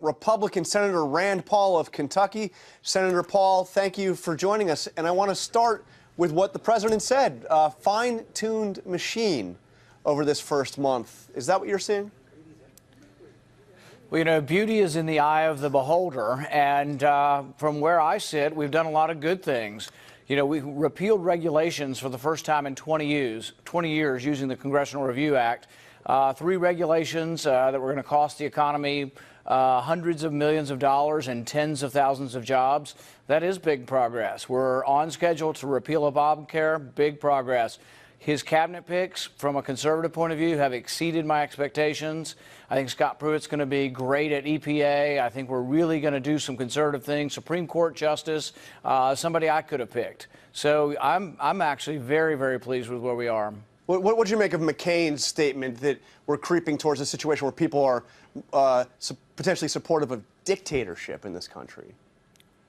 Republican Senator Rand Paul of Kentucky. Senator Paul, thank you for joining us. And I want to start with what the president said, fine-tuned machine over this first month. Is that what you're seeing? Well, you know, beauty is in the eye of the beholder. And from where I sit, we've done a lot of good things. You know, we repealed regulations for the first time in 20 years using the Congressional Review Act. 3 regulations that were going to cost the economy hundreds of millions of dollars and tens of thousands of jobs. That is big progress. We're on schedule to repeal Obamacare. Big progress. His cabinet picks, from a conservative point of view, have exceeded my expectations. I think Scott Pruitt's going to be great at EPA. I think we're really going to do some conservative things. Supreme Court Justice, somebody I could have picked. So I'm actually very, very pleased with where we are. What would you make of McCain's statement that we're creeping towards a situation where people are potentially supportive of dictatorship in this country?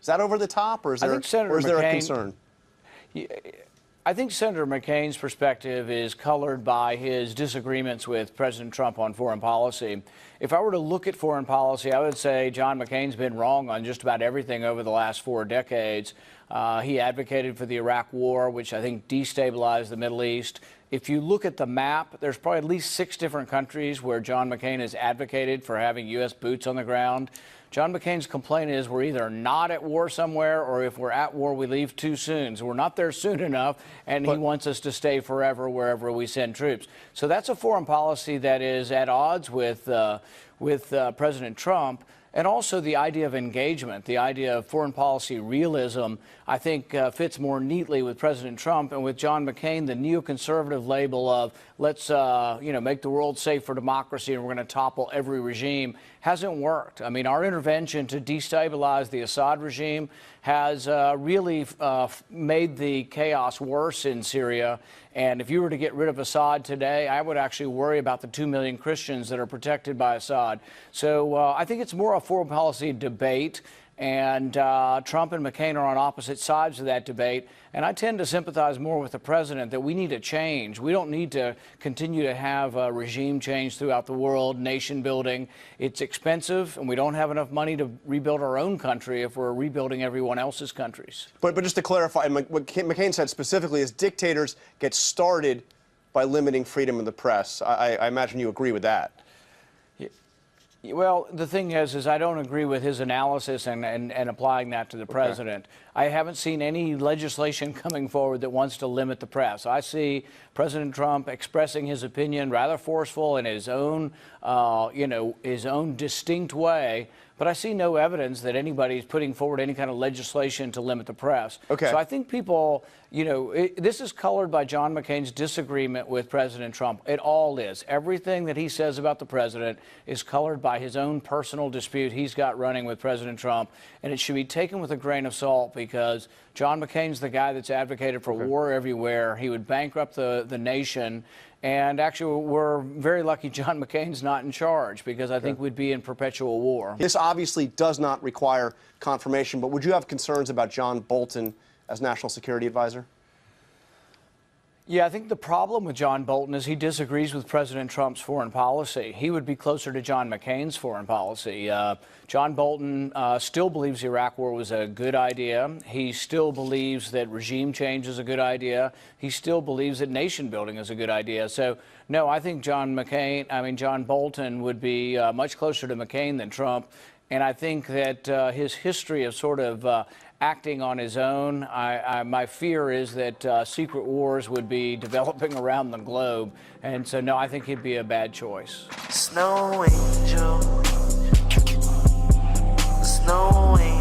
Is that over the top, or is there a concern? I think Senator McCain's perspective is colored by his disagreements with President Trump on foreign policy. If I were to look at foreign policy, I would say John McCain's been wrong on just about everything over the last 4 decades. He advocated for the Iraq War, which I think destabilized the Middle East. If you look at the map, there's probably at least 6 different countries where John McCain has advocated for having U.S. boots on the ground. John McCain's complaint is we're either not at war somewhere, or if we're at war, we leave too soon. So we're not there soon enough, and he wants us to stay forever wherever we send troops. So that's a foreign policy that is at odds with President Trump. And also the idea of engagement, the idea of foreign policy realism, I think fits more neatly with President Trump. And with John McCain, the neoconservative label of let's make the world safe for democracy and we're going to topple every regime hasn't worked. I mean, our intervention to destabilize the Assad regime has really made the chaos worse in Syria. And if you were to get rid of Assad today, I would actually worry about the 2 million Christians that are protected by Assad. So I think it's more a foreign policy debate, and Trump and McCain are on opposite sides of that debate. And I tend to sympathize more with the president that we need a change. We don't need to continue to have a regime change throughout the world, nation building. It's expensive, and we don't have enough money to rebuild our own country if we're rebuilding everyone else's countries. But just to clarify, what McCain said specifically is dictators get started by limiting freedom of the press. I imagine you agree with that. Well, the thing is I don't agree with his analysis and applying that to the president. I haven't seen any legislation coming forward that wants to limit the press. I see President Trump expressing his opinion rather forceful in his own, his own distinct way. But I see no evidence that anybody's putting forward any kind of legislation to limit the press. Okay. So I think people, this is colored by John McCain's disagreement with President Trump. It all is. Everything that he says about the president is colored by his own personal dispute he's got running with President Trump. And it should be taken with a grain of salt, because John McCain's the guy that's advocated for war everywhere. He would bankrupt the nation. And actually, we're very lucky John McCain's not in charge, because I think we'd be in perpetual war. This obviously does not require confirmation, but would you have concerns about John Bolton as National Security Advisor? Yeah, I think the problem with John Bolton is he disagrees with President Trump's foreign policy. He would be closer to John McCain's foreign policy. John Bolton still believes the Iraq War was a good idea. He still believes that regime change is a good idea. He still believes that nation building is a good idea. So, no, I think John Bolton would be much closer to McCain than Trump. And I think that his history of sort of acting on his own, my fear is that secret wars would be developing around the globe. And so, no, I think he'd be a bad choice. Snow angel. Snow angel.